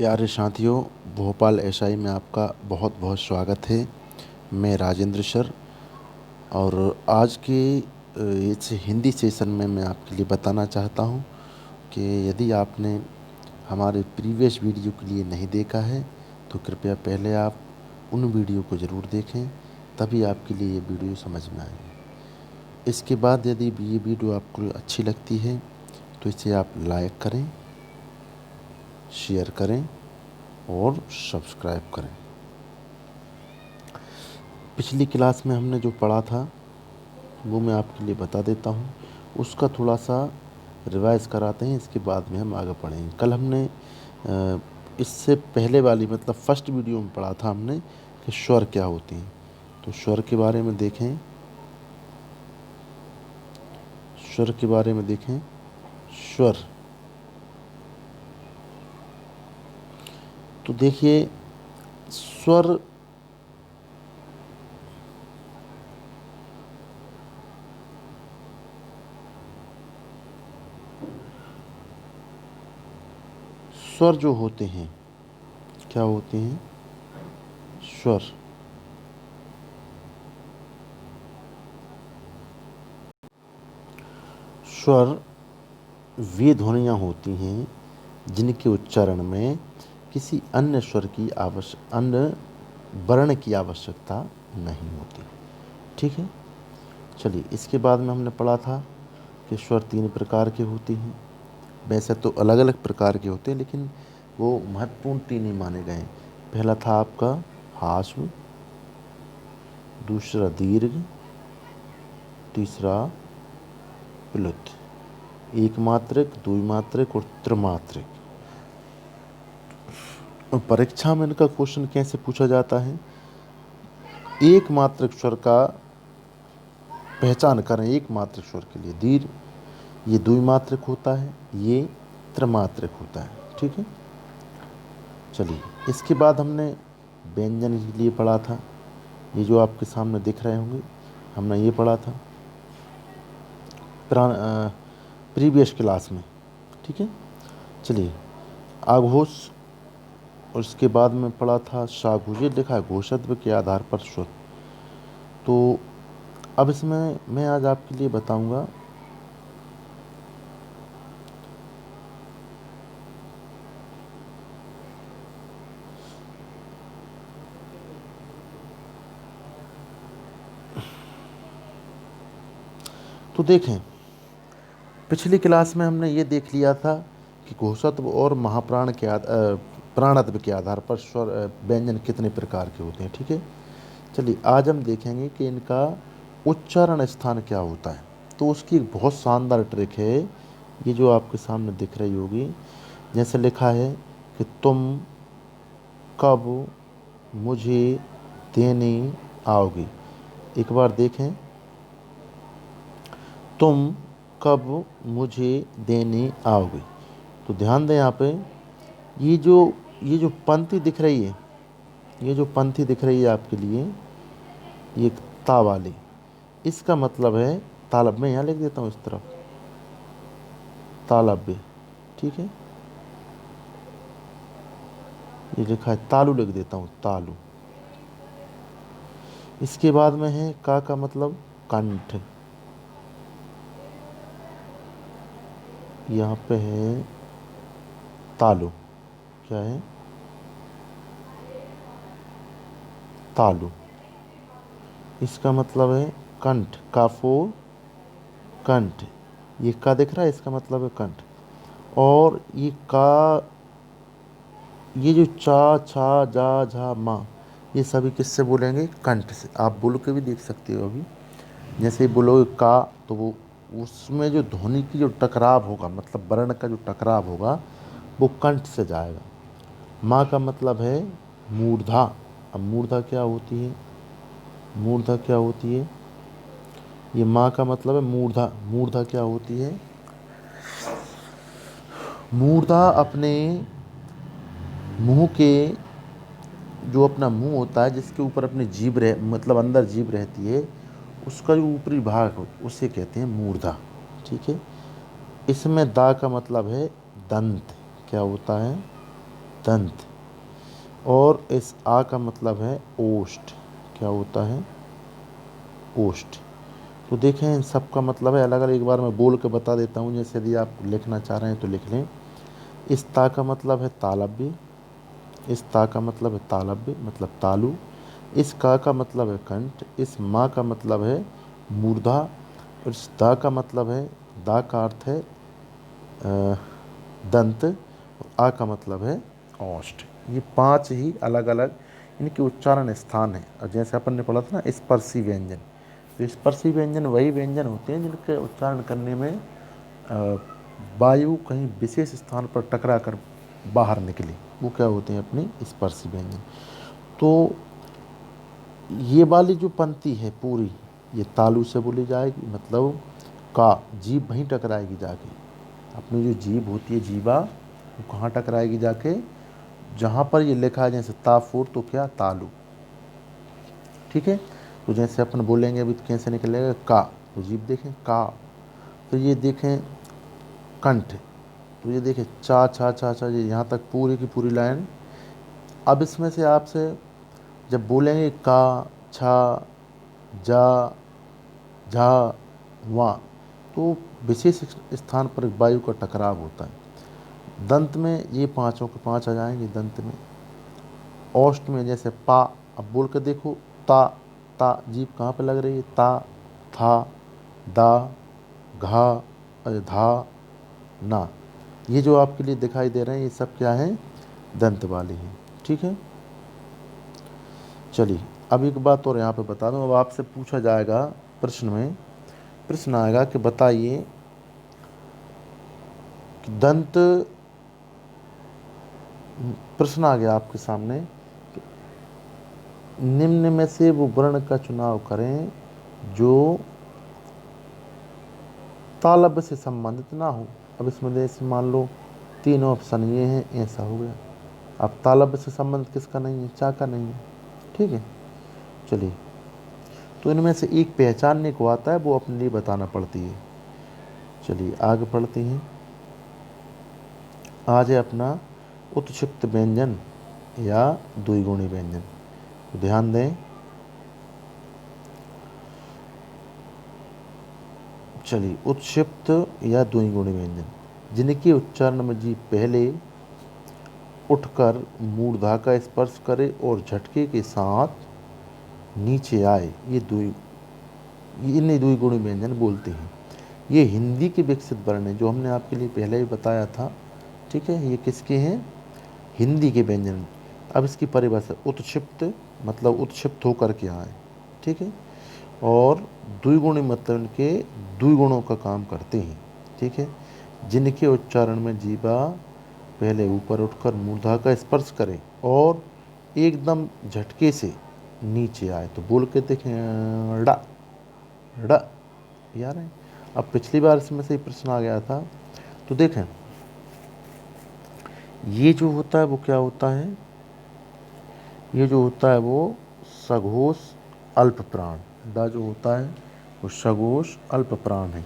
प्यारे साथियों, भोपाल एसआई में आपका बहुत बहुत स्वागत है। मैं राजेंद्र सर। और आज के इस हिंदी सेशन में मैं आपके लिए बताना चाहता हूं कि यदि आपने हमारे प्रीवियस वीडियो के लिए नहीं देखा है तो कृपया पहले आप उन वीडियो को ज़रूर देखें, तभी आपके लिए ये वीडियो समझ में आएगी। इसके बाद यदि ये वीडियो आपको अच्छी लगती है तो इसे आप लाइक करें, शेयर करें और सब्सक्राइब करें। पिछली क्लास में हमने जो पढ़ा था वो मैं आपके लिए बता देता हूँ, उसका थोड़ा सा रिवाइज कराते हैं, इसके बाद में हम आगे पढ़ेंगे। कल हमने इससे पहले वाली मतलब फर्स्ट वीडियो में पढ़ा था हमने कि स्वर क्या होते हैं। तो स्वर के बारे में देखें, स्वर के बारे में देखें। स्वर तो देखिए, स्वर स्वर जो होते हैं क्या होते हैं? स्वर स्वर वे ध्वनियाँ होती हैं जिनके उच्चारण में किसी अन्य वर्ण की आवश्यकता नहीं होती। ठीक है, चलिए इसके बाद में हमने पढ़ा था कि स्वर 3 प्रकार के होते हैं। वैसे तो अलग अलग प्रकार के होते हैं लेकिन वो महत्वपूर्ण 3 ही माने गए हैं। पहला था आपका ह्रस्व, दूसरा दीर्घ, तीसरा प्लुत। एक मात्रक, द्विमात्रक और त्रिमात्रक। और परीक्षा में इनका क्वेश्चन कैसे पूछा जाता है? एक मात्रक स्वर का पहचान करें। एक मात्रक स्वर के लिए दीर्घ, ये द्विमात्रक होता है, ये त्रिमात्रक होता है। ठीक है, चलिए इसके बाद हमने व्यंजन के लिए पढ़ा था। ये जो आपके सामने दिख रहे होंगे, हमने ये पढ़ा था प्रीवियस क्लास में। ठीक है, चलिए आघोष, और उसके बाद में पढ़ा था साघुजे, लिखा है घोषत्व के आधार पर स्वर। तो अब इसमें मैं आज आपके लिए बताऊंगा तो देखें, पिछली क्लास में हमने ये देख लिया था कि घोषत्व और महाप्राण के प्राणत्व के आधार पर स्वर व्यंजन कितने प्रकार के होते हैं। ठीक है, चलिए आज हम देखेंगे कि इनका उच्चारण स्थान क्या होता है। तो उसकी एक बहुत शानदार ट्रिक है, ये जो आपके सामने दिख रही होगी। जैसे लिखा है कि तुम कब मुझे देने आओगी। एक बार देखें, तुम कब मुझे देने आओगे। तो ध्यान दें यहाँ पे, ये जो ये जो पंक्ति दिख रही है, ये जो पंक्ति दिख रही है आपके लिए, ये ता वाली, इसका मतलब है तालब। में यहाँ लिख देता हूँ इस तरफ, तालब्य। ठीक है, ये लिखा है तालु, लिख देता हूँ तालु। इसके बाद में है का मतलब कंठ। यहाँ पे है तालु, क्या है? तालु। इसका मतलब है कंठ, काफो कंठ। ये का दिख रहा है, इसका मतलब है कंठ। और ये जो चा छा जा झा मा, ये सभी किससे बोलेंगे? कंठ से। आप बोल के भी देख सकते हो। अभी जैसे बोलोगे का, तो वो उसमें जो ध्वनि की जो टकराव होगा, मतलब वर्ण का जो टकराव होगा, वो कंठ से जाएगा। माँ का मतलब है मूर्धा। अब मूर्धा क्या होती है? मूर्धा क्या होती है? ये माँ का मतलब है मूर्धा। मूर्धा क्या होती है? मूर्धा अपने मुंह के, जो अपना मुंह होता है जिसके ऊपर अपनी जीभ मतलब अंदर जीभ रहती है, उसका जो ऊपरी भाग हो उसे कहते हैं मूर्धा। ठीक है, इसमें दा का मतलब है दंत। क्या होता है? दंत। और इस आ का मतलब है ओष्ठ। क्या होता है? ओष्ठ। तो देखें इन सब का मतलब है अलग अलग, एक बार मैं बोल के बता देता हूँ, जैसे यदि आप लिखना चाह रहे हैं तो लिख लें। इस ता का मतलब है तालव्य। इस ता का मतलब है तालव्य मतलब तालु। इस का मतलब है कंठ। इस माँ का मतलब है मूर्धा। और इस दा का मतलब है, दा का अर्थ है दंत। और आ का मतलब है ओष्ठ। ये पांच ही अलग अलग इनके उच्चारण स्थान हैं। और जैसे अपन ने पढ़ा था ना स्पर्शी व्यंजन, तो स्पर्शी व्यंजन वही व्यंजन होते हैं जिनके उच्चारण करने में वायु कहीं विशेष स्थान पर टकरा कर बाहर निकले, वो क्या होते हैं? अपने स्पर्शी व्यंजन। तो ये वाली जो पंक्ति है पूरी, ये तालु से बोली जाएगी, मतलब का जीभ वहीं टकराएगी जाके। अपनी जो जीभ होती है, जीवा, वो कहाँ टकराएगी जाके? जहाँ पर ये लिखा है जैसे ताफूर, तो क्या? तालु। ठीक है। तो जैसे अपन बोलेंगे अभी तो कैसे निकलेगा? का, तो जीभ देखें का। तो ये देखें कंठ, तो ये देखें चा छा छा छा, ये यहाँ तक पूरी की पूरी लाइन। अब इसमें से आपसे जब बोलेंगे का, छा, जा, झा, वा, तो विशेष स्थान पर वायु का टकराव होता है। दंत में ये पांचों के पांच आ जाएंगे दंत में। औष्ठ में जैसे पा, अब बोल कर देखो ता, ता जीभ कहाँ पे लग रही है? ता, था, दा, घा, धा, ना। ये जो आपके लिए दिखाई दे रहे हैं ये सब क्या है? दंत वाले हैं। ठीक है। चलिए अब एक बात और यहाँ पे बता दूं, अब आपसे पूछा जाएगा प्रश्न में, प्रश्न आएगा कि बताइए कि दंत, प्रश्न आ गया आपके सामने, निम्न में से वो वर्ण का चुनाव करें जो तालव्य से संबंधित ना हो। अब इसमें जैसे मान लो तीन ऑप्शन ये हैं, ऐसा हो गया। अब तालव्य से संबंधित किसका नहीं है? चा का नहीं है। ठीक है। चलिए, तो इनमें से एक पहचानने को आता है, वो अपने लिए बताना पड़ती है। चलिए आगे पढ़ते हैं। आज है अपना उत्क्षिप्त व्यंजन या द्विगुणी व्यंजन। तो ध्यान दें। चलिए, उत्क्षिप्त या द्विगुणी व्यंजन, जिनके उच्चारण में जीभ पहले उठकर मूर्धा का स्पर्श करे और झटके के साथ नीचे आए, इन्हें द्विगुणी व्यंजन बोलते हैं। ये हिंदी के विकसित वर्ण हैं, जो हमने आपके लिए पहले ही बताया था। ठीक है। ये किसके हैं? हिंदी के व्यंजन। अब इसकी परिभाषा, उत्क्षिप्त मतलब उत्क्षिप्त होकर के आए। ठीक है। और द्विगुणी मतलब इनके द्विगुणों का काम करते हैं। ठीक है। जिनके उच्चारण में जीवा पहले ऊपर उठकर मूर्धा का स्पर्श करे और एकदम झटके से नीचे आए। तो बोल के देखें, डा, डा, यार है। अब पिछली बार इसमें से ही प्रश्न आ गया था, तो देखें ये जो होता है वो क्या होता है? ये जो होता है वो सघोष अल्प प्राण। डा जो होता है वो सघोष अल्प प्राण है।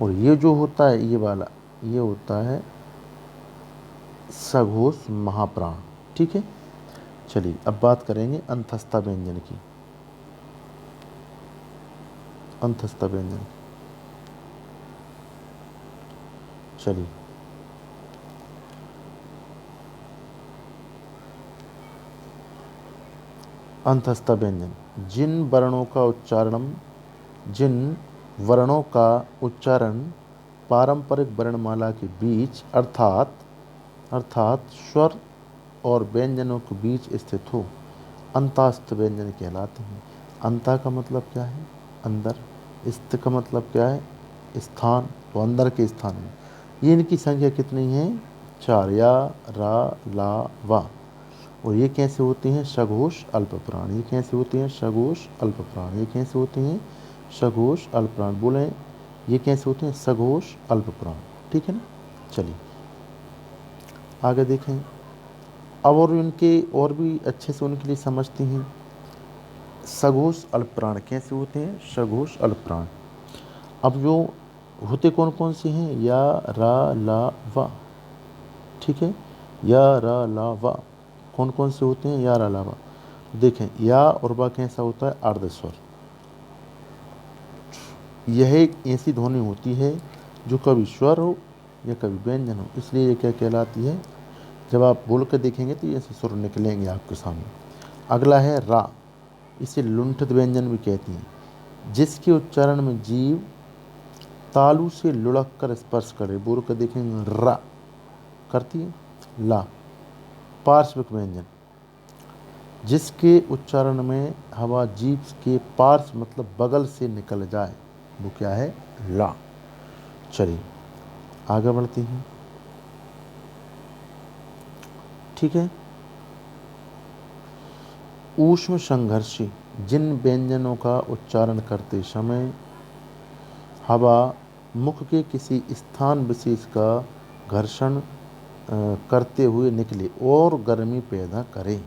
और ये जो होता है ये वाला, ये होता है सघोष महाप्राण। ठीक है। चलिए अब बात करेंगे अंतस्था व्यंजन की। अंतस्था व्यंजन, चलिए अंतस्था व्यंजन, जिन वर्णों का उच्चारण पारंपरिक वर्णमाला के बीच अर्थात स्वर और व्यंजनों के बीच स्थित हो, अंतस्थ व्यंजन कहलाते हैं। अंता का मतलब क्या है? अंदर। स्थ का मतलब क्या है? स्थान, तो अंदर के स्थान में। ये इनकी संख्या कितनी है? चार, या, रा, ला, वा। और ये कैसे होती हैं? सघोष अल्प प्राण। ये कैसे होती हैं? सघोष अल्प प्राण। ये कैसे होती हैं? सघोष अल्प प्राण। बोलें ये कैसे होते हैं? सघोष अल्प प्राण। ठीक है ना। चलिए आगे देखें। अब और इनके और भी अच्छे से उनके लिए समझते हैं। सघोष अल्प प्राण कैसे होते हैं? सघोष अल्प प्राण। अब जो होते कौन कौन से हैं? या, रा, ला, वा। ठीक है। या रा ला वा कौन कौन से होते हैं? या रा ला वा। देखें या और वा कैसा होता है? अर्ध स्वर। यह एक ऐसी ध्वनि होती है जो कभी स्वर हो या कभी व्यंजन हो, इसलिए ये क्या कहलाती है? जब आप बोल कर देखेंगे तो ये ऐसे सुर निकलेंगे आपके सामने। अगला है रा, इसे लुंठित व्यंजन भी कहती हैं, जिसके उच्चारण में जीव तालू से लुढ़क कर स्पर्श करे। बोल कर देखेंगे रा करती है। ला, पार्श्विक व्यंजन, जिसके उच्चारण में हवा जीभ के पार्श्व मतलब बगल से निकल जाए, वो क्या है? ला। चलिए आगे बढ़ते हैं। ठीक है। ऊष्म संघर्षी, जिन व्यंजनों का उच्चारण करते समय हवा मुख के किसी स्थान विशेष का घर्षण करते हुए निकले और गर्मी पैदा करे।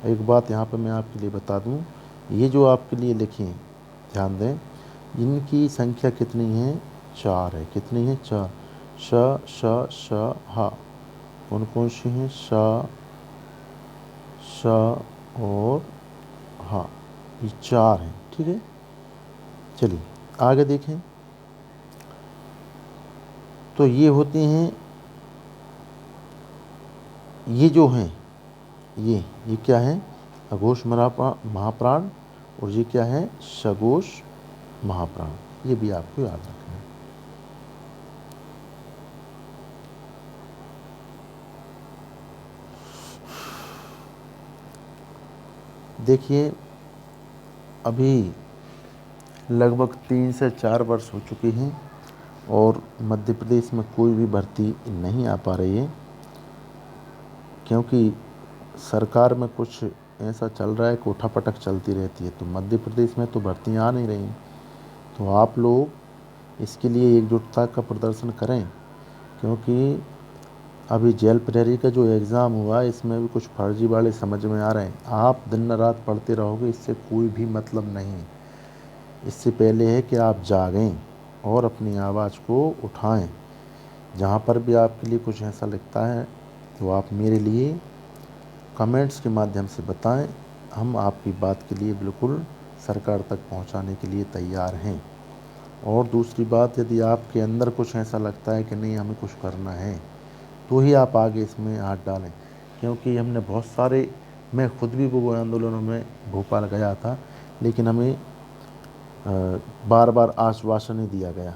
एक बात यहाँ पर मैं आपके लिए बता दूँ, ये जो आपके लिए लिखे हैं ध्यान दें, इनकी संख्या कितनी है? 4 है। कितनी है? 4। श श श हा कौन कौन सी हैं? श श और हा, ये 4 हैं। ठीक है। चलिए आगे देखें। तो ये होते हैं, ये जो हैं ये क्या है? अघोष महाप्राण, और ये क्या है? सघोष महाप्राण। ये भी आपको याद रखना है। देखिए अभी लगभग 3 से 4 वर्ष हो चुके हैं और मध्य प्रदेश में कोई भी भर्ती नहीं आ पा रही है, क्योंकि सरकार में कुछ ऐसा चल रहा है, कोठापटक चलती रहती है, तो मध्य प्रदेश में तो भर्तियाँ आ नहीं रही। तो आप लोग इसके लिए एकजुटता का प्रदर्शन करें, क्योंकि अभी जेल प्रहरी का जो एग्ज़ाम हुआ इसमें भी कुछ फर्जीवाड़े समझ में आ रहे हैं। आप दिन रात पढ़ते रहोगे, इससे कोई भी मतलब नहीं है। इससे पहले है कि आप जागें और अपनी आवाज़ को उठाएं। जहाँ पर भी आपके लिए कुछ ऐसा लगता है तो आप मेरे लिए कमेंट्स के माध्यम से बताएं। हम आपकी बात के लिए बिल्कुल सरकार तक पहुंचाने के लिए तैयार हैं। और दूसरी बात, यदि आपके अंदर कुछ ऐसा लगता है कि नहीं हमें कुछ करना है, तो ही आप आगे इसमें हाथ डालें, क्योंकि हमने बहुत सारे, मैं खुद भी वो आंदोलनों में भोपाल गया था, लेकिन हमें बार बार आश्वासन ही दिया गया,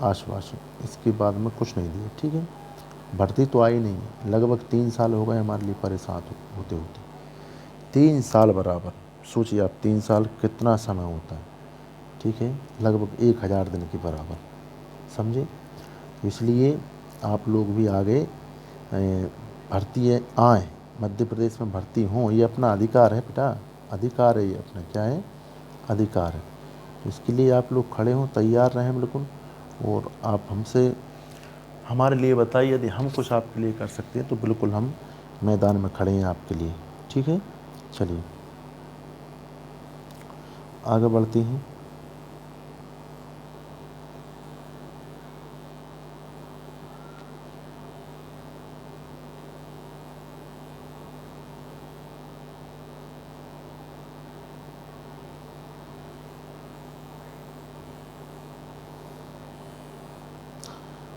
आश्वासन, इसके बाद में कुछ नहीं दिया। ठीक है। भर्ती तो आई नहीं है। लगभग 3 साल हो गए हमारे लिए परेशान होते होते। 3 साल बराबर। सोचिए आप, 3 साल कितना समय होता है। ठीक है। लगभग 1000 दिन के बराबर, समझे। इसलिए आप लोग भी आगे भर्ती आएँ, मध्य प्रदेश में भर्ती हों। ये अपना अधिकार है बेटा, अधिकार है ये अपना। क्या है? अधिकार है। तो इसके लिए आप लोग खड़े हों, तैयार रहें बिल्कुल। और आप हमसे हमारे लिए बताइए, यदि हम कुछ आपके लिए कर सकते हैं तो बिल्कुल हम मैदान में खड़े हैं आपके लिए। ठीक है। चलिए आगे बढ़ते हैं।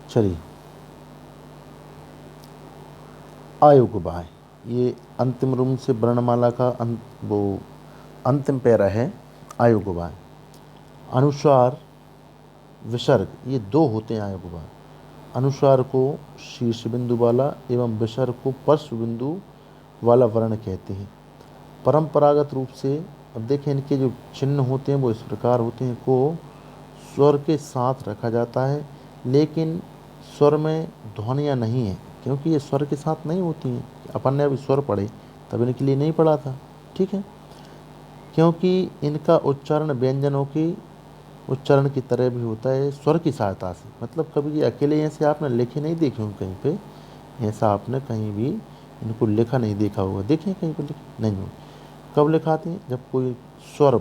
चलिए आयुगबाय, ये अंतिम रूप से वर्णमाला का वो अंतिम पैरा है। आयुगबाय, अनुस्वार विसर्ग, ये 2 होते हैं आयुगबाय। अनुस्वार को शीर्ष बिंदु वाला एवं विसर्ग को पार्श्व बिंदु वाला वर्ण कहते हैं। परंपरागत रूप से, अब देखें इनके जो चिन्ह होते हैं वो इस प्रकार होते हैं, को स्वर के साथ रखा जाता है, लेकिन स्वर में ध्वनियाँ नहीं हैं, क्योंकि ये स्वर के साथ नहीं होती हैं। अपन ने अभी स्वर पढ़े, तब इनके लिए नहीं पढ़ा था। ठीक है। क्योंकि इनका उच्चारण व्यंजनों के उच्चारण की तरह भी होता है, स्वर की सहायता से। मतलब कभी ये अकेले ऐसे आपने लिखे नहीं देखे हों कहीं पे, ऐसा आपने कहीं भी इनको लिखा नहीं देखा होगा। देखें कहीं पर लिखे नहीं हो। कब लिखाते हैं? जब कोई स्वर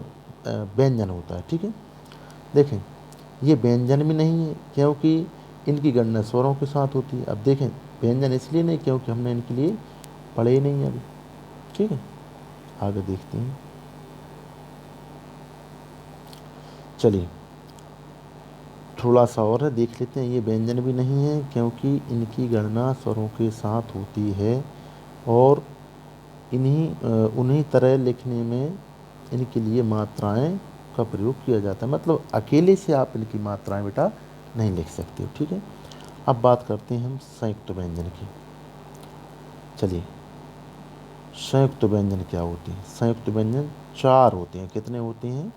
व्यंजन होता है। ठीक है। देखें ये व्यंजन भी नहीं है, क्योंकि इनकी गणना स्वरों के साथ होती है। अब देखें व्यंजन इसलिए नहीं क्योंकि हमने इनके लिए पढ़े ही नहीं अभी। ठीक है, आगे देखते हैं। चलिए थोड़ा सा और है, देख लेते हैं। ये व्यंजन भी नहीं है क्योंकि इनकी गणना स्वरों के साथ होती है और उन्हीं तरह लिखने में इनके लिए मात्राएं का प्रयोग किया जाता है। मतलब अकेले से आप इनकी मात्राएं बेटा नहीं लिख सकते हो। ठीक है, अब बात करते हैं हम संयुक्त व्यंजन की। चलिए, संयुक्त व्यंजन क्या होते हैं? संयुक्त व्यंजन 4 होते हैं। कितने होते हैं?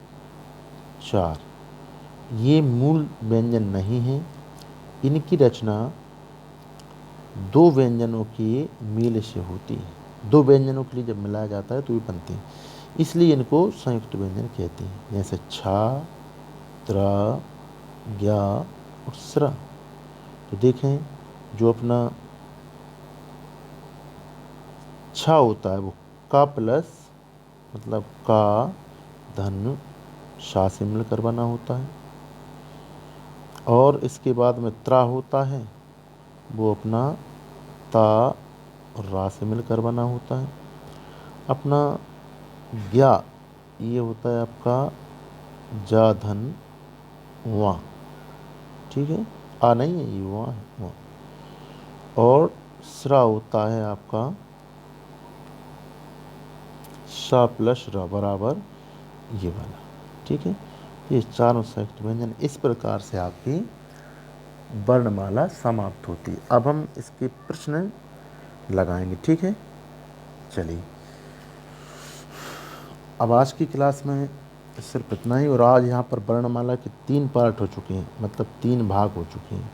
4। ये मूल व्यंजन नहीं है। इनकी रचना दो व्यंजनों के मेल से होती है। दो व्यंजनों के लिए जब मिलाया जाता है तो ये बनते हैं, इसलिए इनको संयुक्त व्यंजन कहते हैं। जैसे छा, त्रा, ज्ञा और स्रा। तो देखें, जो अपना छा होता है वो का प्लस मतलब का धन शा से मिलकर बना होता है, और इसके बाद में त्रा होता है वो अपना ता और रा से मिलकर बना होता है। अपना ज्ञा ये होता है आपका जा धन वा। ठीक है, आ नहीं है, ये वा है, वा। और स्रा होता है आपका शा प्लस रा बराबर ये वाला। ठीक है, ये चारों संयुक्त व्यंजन इस प्रकार से आपकी वर्णमाला समाप्त होती है। अब हम इसके प्रश्न लगाएंगे। ठीक है, चलिए अब आज की क्लास में सिर्फ इतना ही। और आज यहाँ पर वर्णमाला के 3 पार्ट हो चुके हैं, मतलब 3 भाग हो चुके हैं।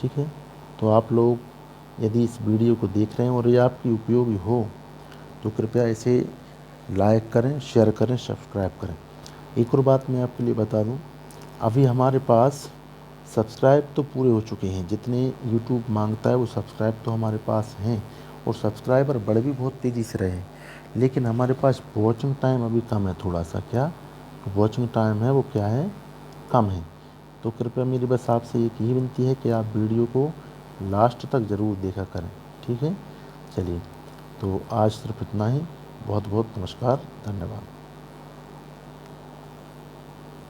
ठीक है, तो आप लोग यदि इस वीडियो को देख रहे हैं और ये आपकी उपयोगी हो तो कृपया इसे लाइक करें, शेयर करें, सब्सक्राइब करें। एक और बात मैं आपके लिए बता दूं, अभी हमारे पास सब्सक्राइब तो पूरे हो चुके हैं, जितने यूट्यूब मांगता है वो सब्सक्राइब तो हमारे पास हैं, और सब्सक्राइबर बढ़ भी बहुत तेज़ी से रहे हैं। लेकिन हमारे पास वॉचिंग टाइम अभी कम है थोड़ा सा। क्या वॉचिंग टाइम है वो क्या है? कम है। तो कृपया मेरी बस आपसे एक ही विनती है कि आप वीडियो को लास्ट तक ज़रूर देखा करें। ठीक है, चलिए तो आज सिर्फ इतना ही। बहुत बहुत नमस्कार, धन्यवाद।